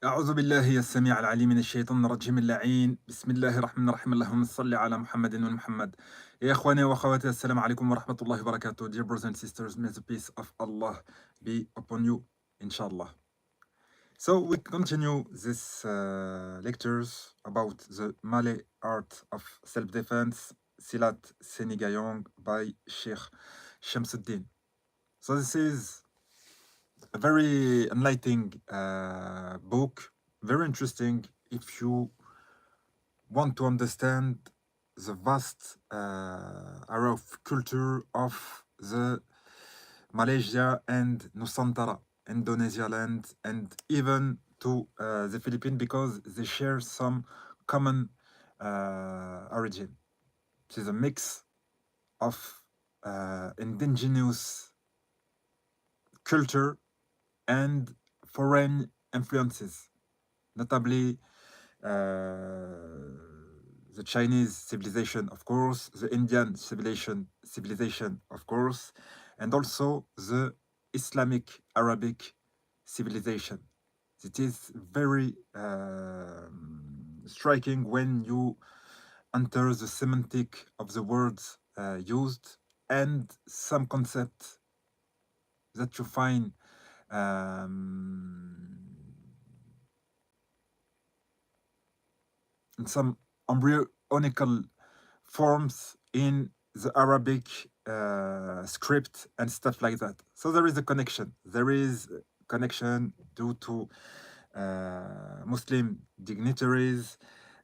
أعوذ بالله السميع العليم من الشيطان الرجيم اللعين بسم الله الرحمن الرحيم اللهم صل على محمد ومحمد يا إخواني وأخواتي السلام عليكم ورحمة الله وبركاته. Dear brothers and sisters, may the peace of Allah be upon you, inshallah. So we continue this lectures about the Malay art of self-defense, Silat, Seni, Gayong by Sheikh Shamsuddin. So this is a very enlightening book, very interesting if you want to understand the vast area of culture of the Malaysia and Nusantara, Indonesia land, and even to the Philippines because they share some common origin. It is a mix of indigenous culture and foreign influences, notably the Chinese civilization, of course, the Indian civilization, of course, and also the Islamic Arabic civilization. It is very striking when you enter the semantic of the words used and some concepts that you find in some embryonical forms in the Arabic script and stuff like that. So there is a connection. There is a connection due to Muslim dignitaries,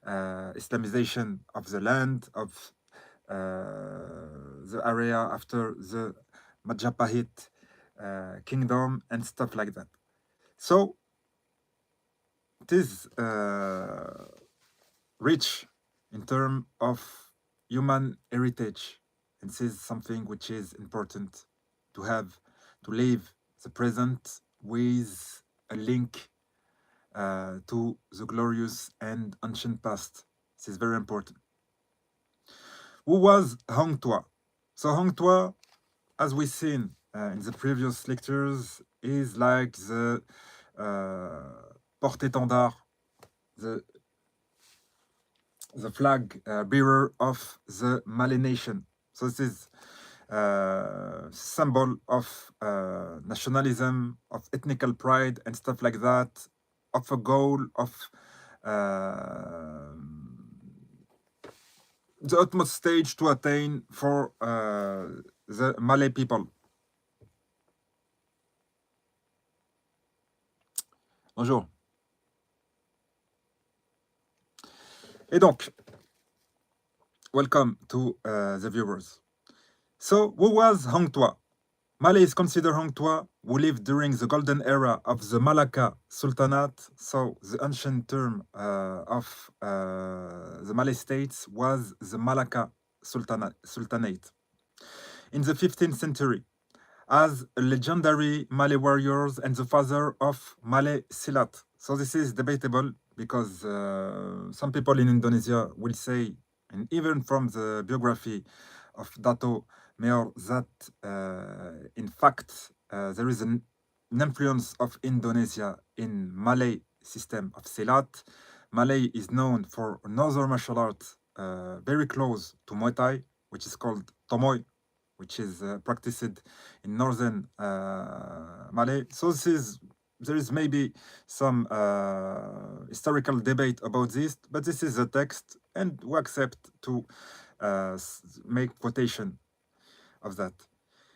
Islamization of the land, of the area after the Majapahit kingdom and stuff like that. So it is rich in terms of human heritage, and this is something which is important to have, to live the present with a link to the glorious and ancient past. This is very important. Who was Hong Tuah? So Hong Tuah, as we've seen in the previous lectures, is like the porte-étendard, the flag bearer of the Malay nation. So this is symbol of nationalism, of ethnical pride and stuff like that, of a goal of the utmost stage to attain for the Malay people. Bonjour. Et donc, welcome to the viewers. So, who was Hong Tuah? Malays consider Hong Tuah, who lived during the golden era of the Malacca Sultanate. So, the ancient term of the Malay states was the Malacca Sultanate. In the 15th century, as legendary Malay warriors and the father of Malay Silat. So this is debatable because some people in Indonesia will say, and even from the biography of Dato Mayor, that in fact there is an influence of Indonesia in Malay system of Silat. Malay is known for another martial art very close to Muay Thai, which is called Tomoy, which is practiced in northern Malay. So there is maybe some historical debate about this, but this is the text, and we accept to make quotation of that.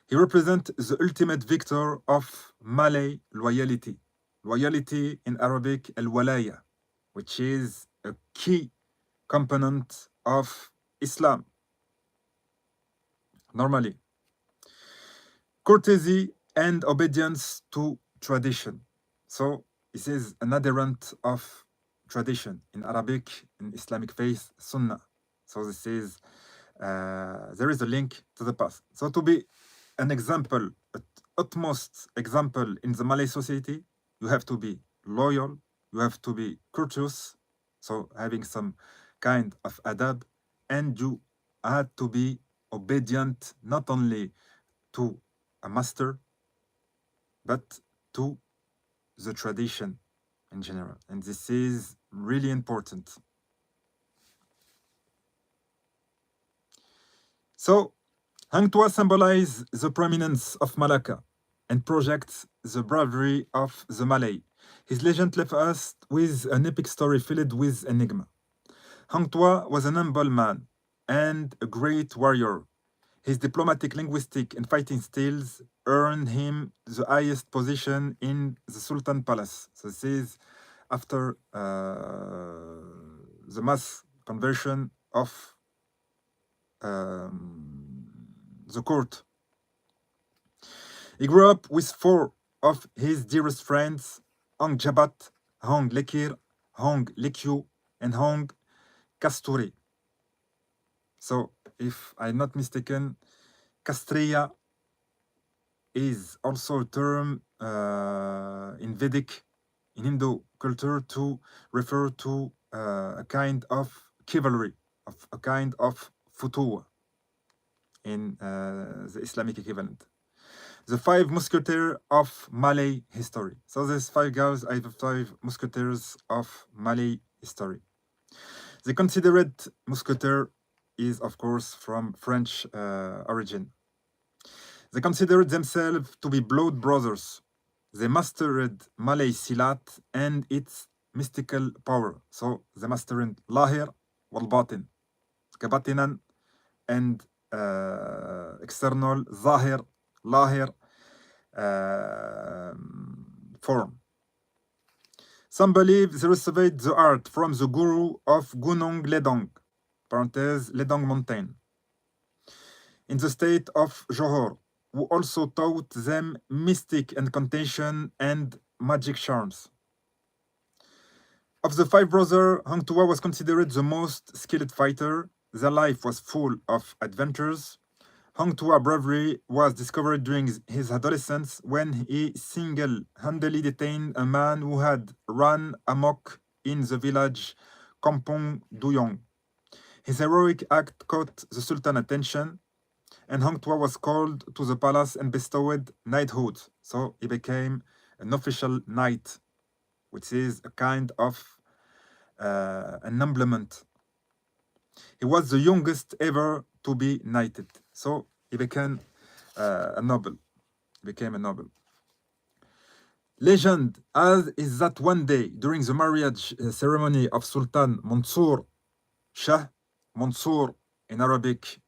He represents the ultimate victor of Malay loyalty. Loyalty in Arabic, al-walaya, which is a key component of Islam. Normally, courtesy and obedience to tradition. So this is an adherent of tradition in Arabic, in Islamic faith, Sunnah. So this is there is a link to the past. So to be an example, utmost example in the Malay society, you have to be loyal, you have to be courteous, so having some kind of adab, and you had to be obedient not only to a master, but to the tradition. in general, and this is really important. So, Hang Tuah symbolizes the prominence of Malacca and projects the bravery of the Malay. His legend left us with an epic story filled with enigma. Hang Tuah was an humble man and a great warrior. His diplomatic, linguistic, and fighting skills earned him the highest position in the Sultan Palace. So this is after the mass conversion of the court. He grew up with four of his dearest friends, Hong Jabat, Hong Lekir, Hong Lekyu, and Hong Kasturi. So, if I'm not mistaken, Kastriya is also a term in Vedic, in Hindu culture, to refer to a kind of chivalry, of a kind of futuh in the Islamic equivalent. The five musketeers of Malay history. So there's five guys, I have five musketeers of Malay history. The considered musketeer is, of course, from French origin. They considered themselves to be blood brothers. They mastered Malay Silat and its mystical power. So they mastered Lahir wal Batin, Kabatinan and external Zahir, Lahir form. Some believe they received the art from the guru of Gunung Ledong, parentheses, Ledong Mountain, in the state of Johor, who also taught them mystic incantation and magic charms. Of the five brothers, Hang Tuah was considered the most skilled fighter. Their life was full of adventures. Hang Tuah's bravery was discovered during his adolescence when he single-handedly detained a man who had run amok in the village Kampong Duyong. His heroic act caught the Sultan's attention, and Hang Tuah was called to the palace and bestowed knighthood. So he became an official knight, which is a kind of an emblement. He was the youngest ever to be knighted. So he became a noble. Became a noble. Legend is that one day during the marriage ceremony of Sultan Mansur Shah, Mansur in Arabic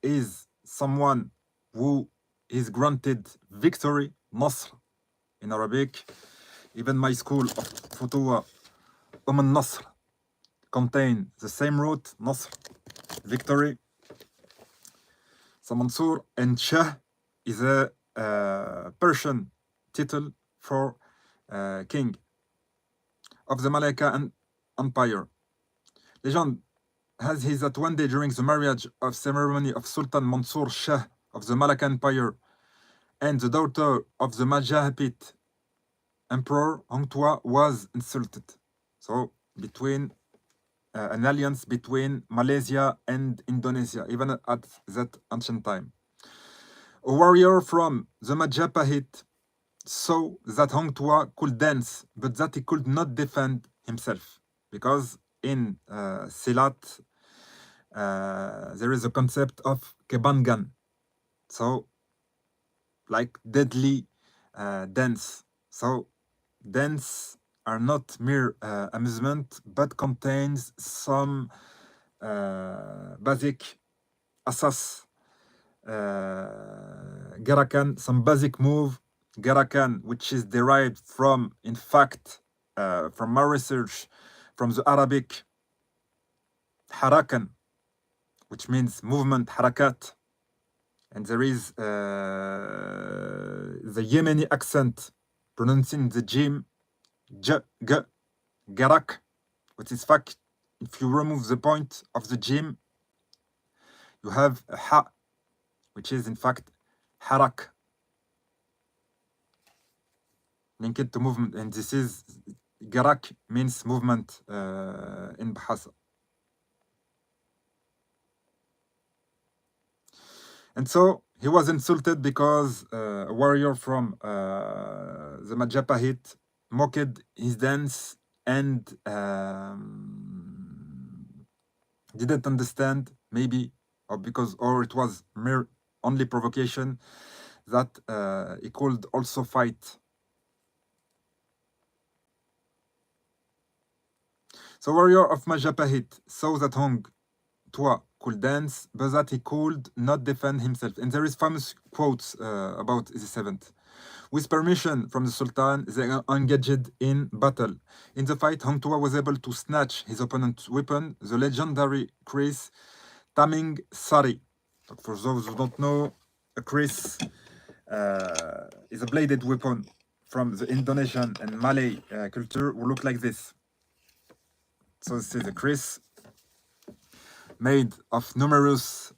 is someone who is granted victory, Nasr in Arabic. Even my school of Futuah, Nasr, contain the same root, Nasr, victory. So Mansur and Shah is a Persian title for king of the Malacca Empire. Legend has he that one day during the marriage of ceremony of Sultan Mansur Shah of the Malacca Empire and the daughter of the Majapahit Emperor, Hang Tuah was insulted. So between an alliance between Malaysia and Indonesia, even at that ancient time. A warrior from the Majapahit saw that Hang Tuah could dance, but that he could not defend himself, because in Silat there is a concept of kebangan, so like deadly dance. So dance are not mere amusement, but contains some basic asas, garakan, some basic move, garakan, which is derived from, in fact, from my research, from the Arabic harakan, which means movement, harakat. And there is the Yemeni accent pronouncing the jim, j, g, garak, which is fact, if you remove the point of the jim, you have a ha, which is in fact harak, linked to movement, and this is garak means movement in Bahasa. And so he was insulted because a warrior from the Majapahit mocked his dance and didn't understand, maybe, or it was mere only provocation, that he could also fight. So warrior of Majapahit saw that Hong Tuah could dance, but that he could not defend himself. And there is famous quotes about this event. With permission from the Sultan, they engaged in battle. In the fight, Hong Tuah was able to snatch his opponent's weapon, the legendary Kris Taming Sari. For those who don't know, a Kris is a bladed weapon from the Indonesian and Malay culture who look like this. So this is a Kris made of numerous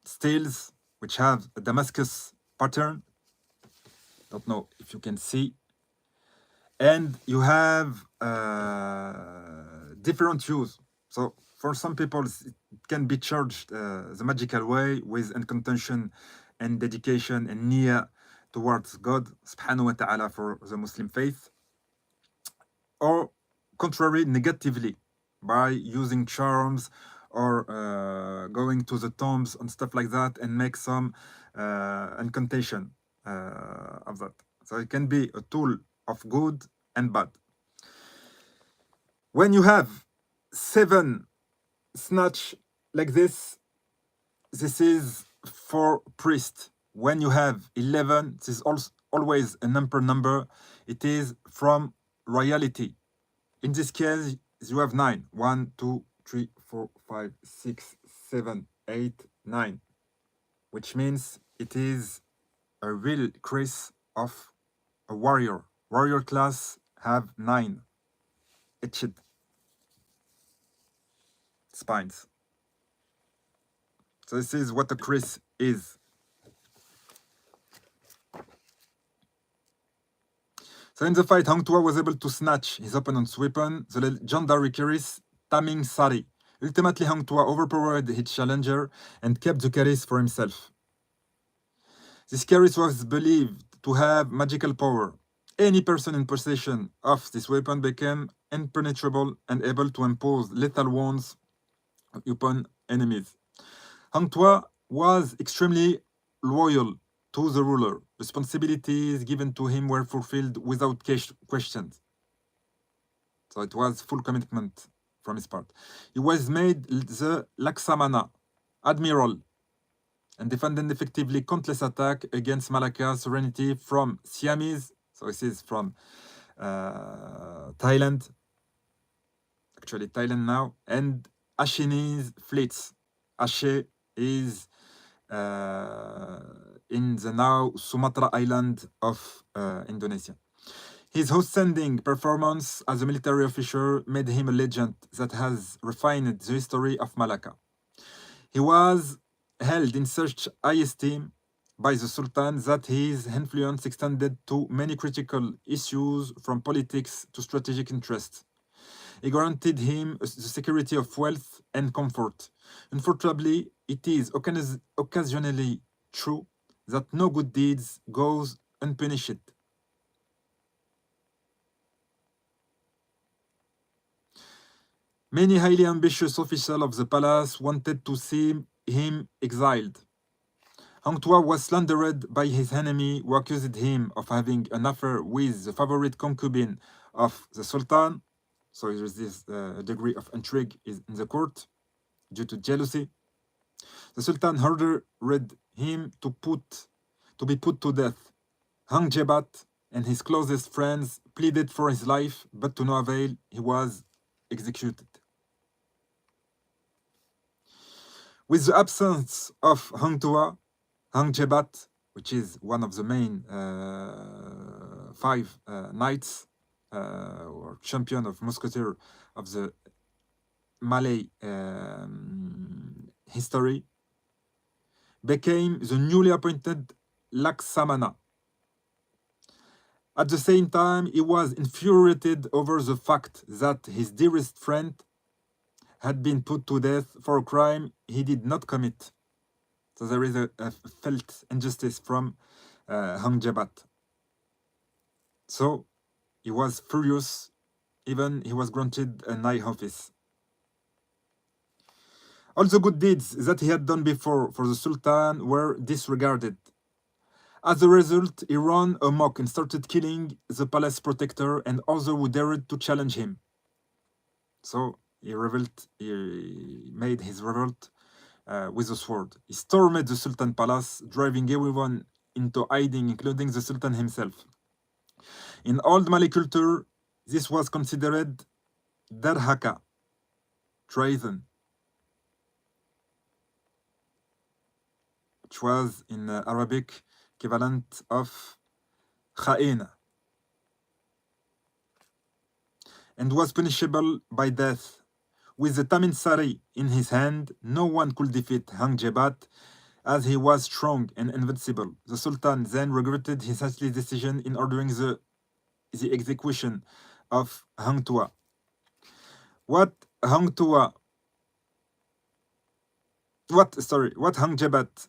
steels which have a Damascus pattern. Don't know if you can see. And you have different use. So for some people, it can be charged the magical way with incantation and dedication and niyyah towards God subhanahu wa ta'ala for the Muslim faith. Or contrary, negatively, by using charms or going to the tombs and stuff like that and make some incantation of that. So it can be a tool of good and bad. When you have 7 snatch like this is for priest. When you have 11, this is also always an improper number. It is from royalty. In this case, you have 9. 1, 2, 3, 4, 5, 6, 7, 8, 9. Which means it is a real Kris of a warrior. Warrior class have 9 etched spines. So this is what a Kris is. So in the fight, Hong Tuah was able to snatch his opponent's weapon, the legendary Kris Taming Sari. Ultimately, Hong Tuah overpowered his challenger and kept the Kris for himself. This Kris was believed to have magical power. Any person in possession of this weapon became impenetrable and able to impose lethal wounds upon enemies. Hong Tuah was extremely loyal to the ruler. Responsibilities given to him were fulfilled without questions. So it was full commitment from his part. He was made the Laksamana, admiral, and defended effectively countless attacks against Malacca's sovereignty from Siamese, so this is from Thailand, actually Thailand now, and Achinese fleets. Aceh is in the now Sumatra island of Indonesia. His outstanding performance as a military officer made him a legend that has refined the history of Malacca. He was held in such high esteem by the Sultan that his influence extended to many critical issues from politics to strategic interests. He guaranteed him the security of wealth and comfort. Unfortunately, it is occasionally true that no good deeds goes unpunished. Many highly ambitious officials of the palace wanted to see him exiled. Hong Tuah was slandered by his enemy, who accused him of having an affair with the favorite concubine of the Sultan. So there is this degree of intrigue in the court due to jealousy. The Sultan ordered him to be put to death. Hang Jebat and his closest friends pleaded for his life, but to no avail. He was executed. With the absence of Hang Tuah, Hang Jebat, which is one of the main 5 knights or champion of musketeer of the Malay history, became the newly appointed Laksamana. At the same time, he was infuriated over the fact that his dearest friend had been put to death for a crime he did not commit. So there is a felt injustice from hung Jebat. So he was furious, even he was granted a high office. All the good deeds that he had done before for the Sultan were disregarded. As a result, he ran amok and started killing the palace protector and others who dared to challenge him. So he made his revolt with a sword. He stormed the Sultan palace, driving everyone into hiding, including the Sultan himself. In old Mali culture, this was considered darhaka, treason, which was in Arabic equivalent of kha'ina, and was punishable by death. With the Tamin Sari in his hand, no one could defeat Hang Jebat, as he was strong and invincible. The Sultan then regretted his hasty decision in ordering the execution of Hang Tuah. What Hang Jebat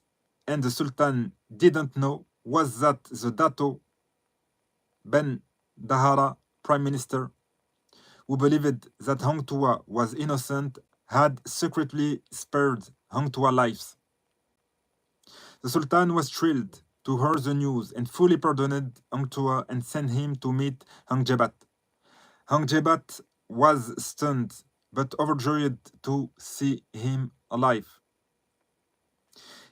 and the Sultan didn't know was that the Dato Ben Dahara, Prime Minister, who believed that Hang Tuah was innocent, had secretly spared Hang Tuah lives. The Sultan was thrilled to hear the news and fully pardoned Hang Tuah and sent him to meet Hang Jebat. Hang Jebat was stunned but overjoyed to see him alive.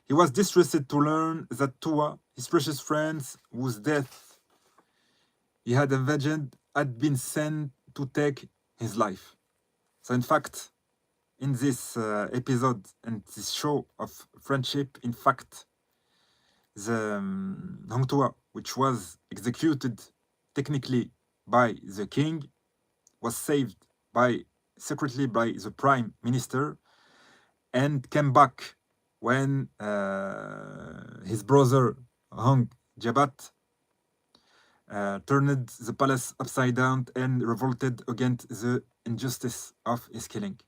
He was distressed to learn that Tuah, his precious friend, whose death he had avenged, had been sent to take his life. So in fact, in this episode and this show of friendship, in fact, the Hang Tuah, which was executed technically by the king, was saved secretly by the prime minister and came back when his brother Hang Jebat turned the palace upside down and revolted against the injustice of his killing.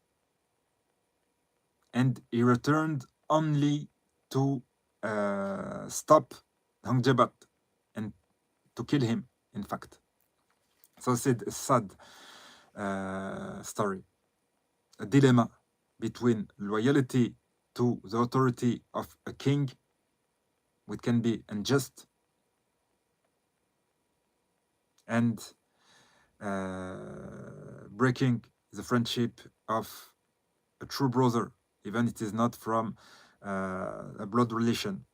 And he returned only to stop Hang Jebat and to kill him, in fact. So it's a sad story, a dilemma between loyalty to the authority of a king, which can be unjust, and breaking the friendship of a true brother, even it is not from a blood relation.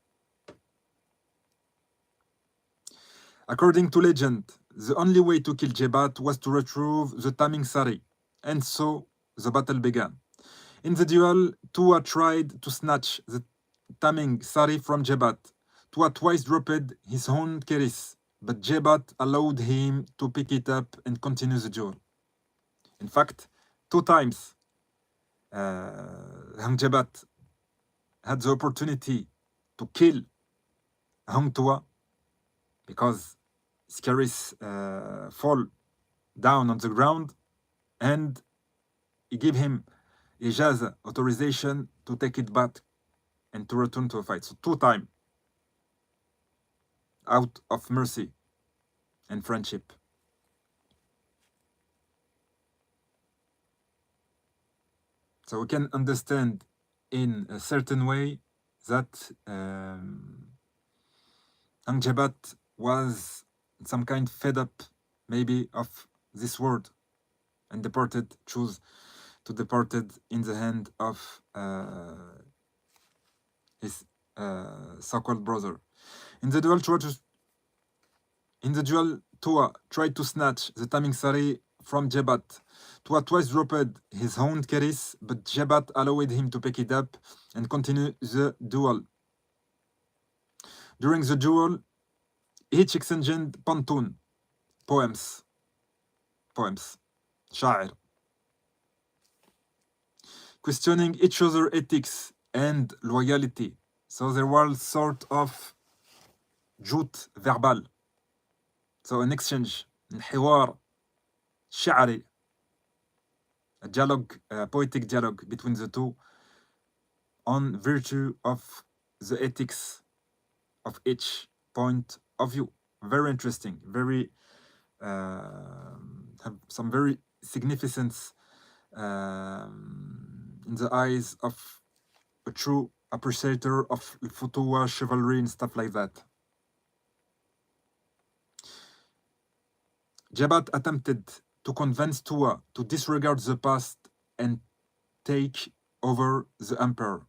According to legend, the only way to kill Jebat was to retrieve the Taming Sari, and so the battle began. In the duel, Tuah tried to snatch the Taming Sari from Jebat. Tuah twice dropped his own keris, but Jebat allowed him to pick it up and continue the duel. In fact, 2 times Hang Jebat had the opportunity to kill Hang Tuah because his keris fall down on the ground, and he gave him ijaza, authorization to take it back and to return to a fight. So 2 times out of mercy and friendship. So we can understand in a certain way that Hang Jebat was some kind fed up maybe of this world and chose to departed in the hand of his so-called brother. In the duel, Tuah tried to snatch the Taming Sari from Jebat. Tuah twice dropped his own keris, but Jebat allowed him to pick it up and continue the duel. During the duel, each exchanged pantun, poems, sha'ir, questioning each other's ethics and loyalty. So there was sort of joute verbal. So an exchange, حوار شعري, a dialogue, a poetic dialogue between the two on virtue of the ethics of each point of view. Very interesting, very have some very significance in the eyes of a true appreciator of Tuah chivalry and stuff like that. Jebat attempted to convince Tuah to disregard the past and take over the empire.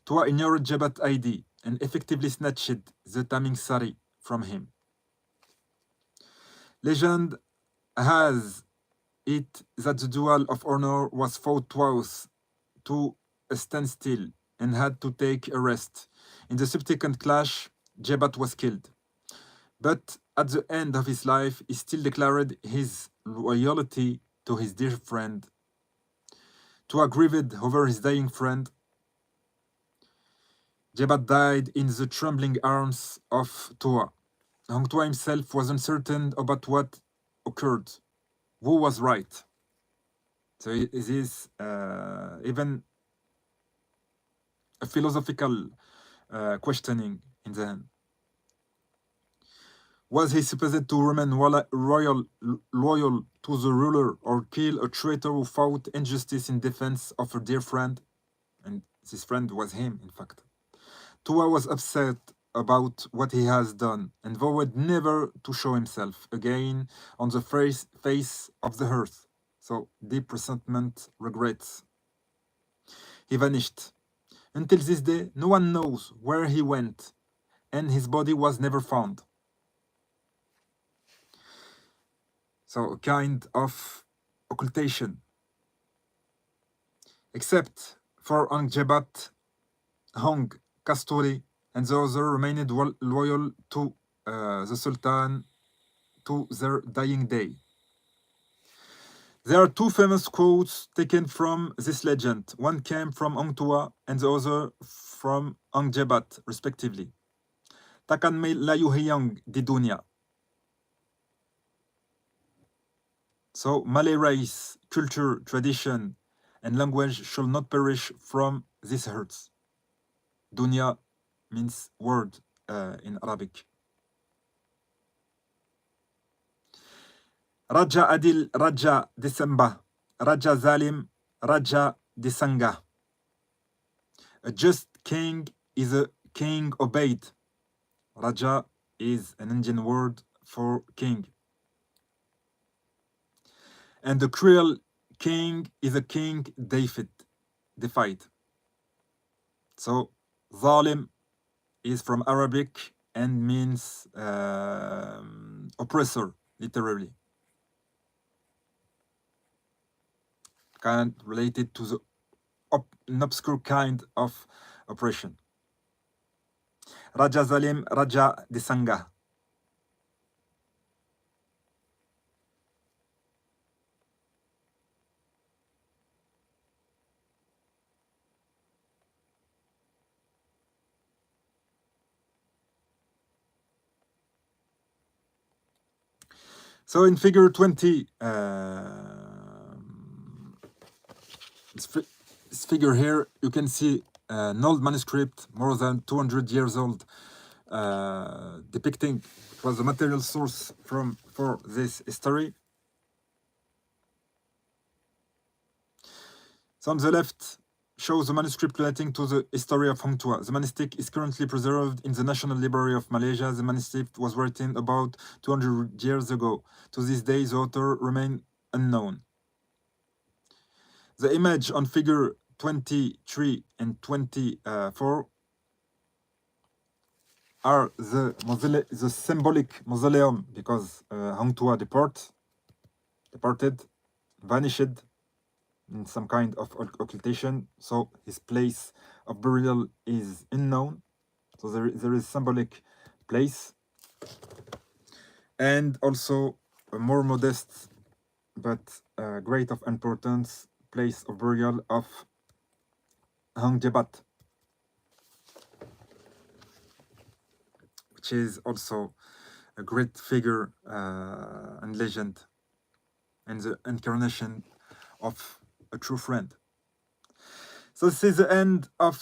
Tuah ignored Jebat's ID and effectively snatched the Taming Sari from him. Legend has it that the duel of honor was fought twice to a standstill and had to take a rest. In the subsequent clash, Jebat was killed. But at the end of his life, he still declared his loyalty to his dear friend. Tuah grieved over his dying friend. Jebat died in the trembling arms of Tuah. Hong Tuah himself was uncertain about what occurred. Who was right? So it is even a philosophical questioning in the end. Was he supposed to remain loyal to the ruler or kill a traitor who fought injustice in defense of a dear friend? And this friend was him, in fact. Tuah was upset about what he has done and vowed never to show himself again on the face of the earth. So deep resentment, regrets. He vanished. Until this day, no one knows where he went, and his body was never found. So a kind of occultation. Except for Ang Jebat, Hong, Kasturi, and the other remained loyal to the Sultan to their dying day. There are two famous quotes taken from this legend. One came from Ang Tuah and the other from Ang Jebat, respectively. Takan may layuhiyang di dunya. So Malay race, culture, tradition, and language shall not perish from this earth. Dunya means word in Arabic. Raja Adil, Raja December, Raja Zalim, Raja Desanga. A just king is a king obeyed. Raja is an Indian word for king. And the cruel king is a king defied. So Zalim is from Arabic and means oppressor, literally. Kind related to the an obscure kind of oppression. Raja Zalim, Raja Desanga. So in figure 20, this figure here, you can see an old manuscript, more than 200 years old, depicting it was the material source for this story. So on the left shows the manuscript relating to the history of Hong Tuah. The manuscript is currently preserved in the National Library of Malaysia. The manuscript was written about 200 years ago. To this day, the author remains unknown. The image on figure 23 and 24 are the symbolic mausoleum, because Hong Tuah departed, vanished in some kind of occultation, so his place of burial is unknown. So there is symbolic place, and also a more modest but great of importance place of burial of Hong Jebat, which is also a great figure and legend, and the incarnation of a true friend. So this is the end of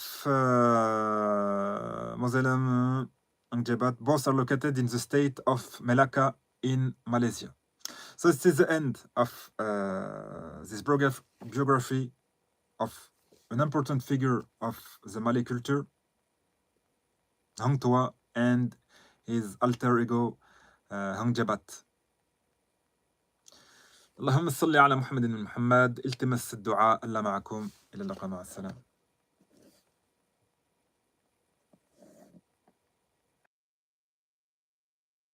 Moselem and Jebat. Both are located in the state of Melaka in Malaysia. So this is the end of this biography of an important figure of the Malay culture, Hang Tuah, and his alter ego Hang Jebat. اللهم صل على محمد بن محمد. التمس الدعاء الله معكم. إلى اللقاء، مع السلامة.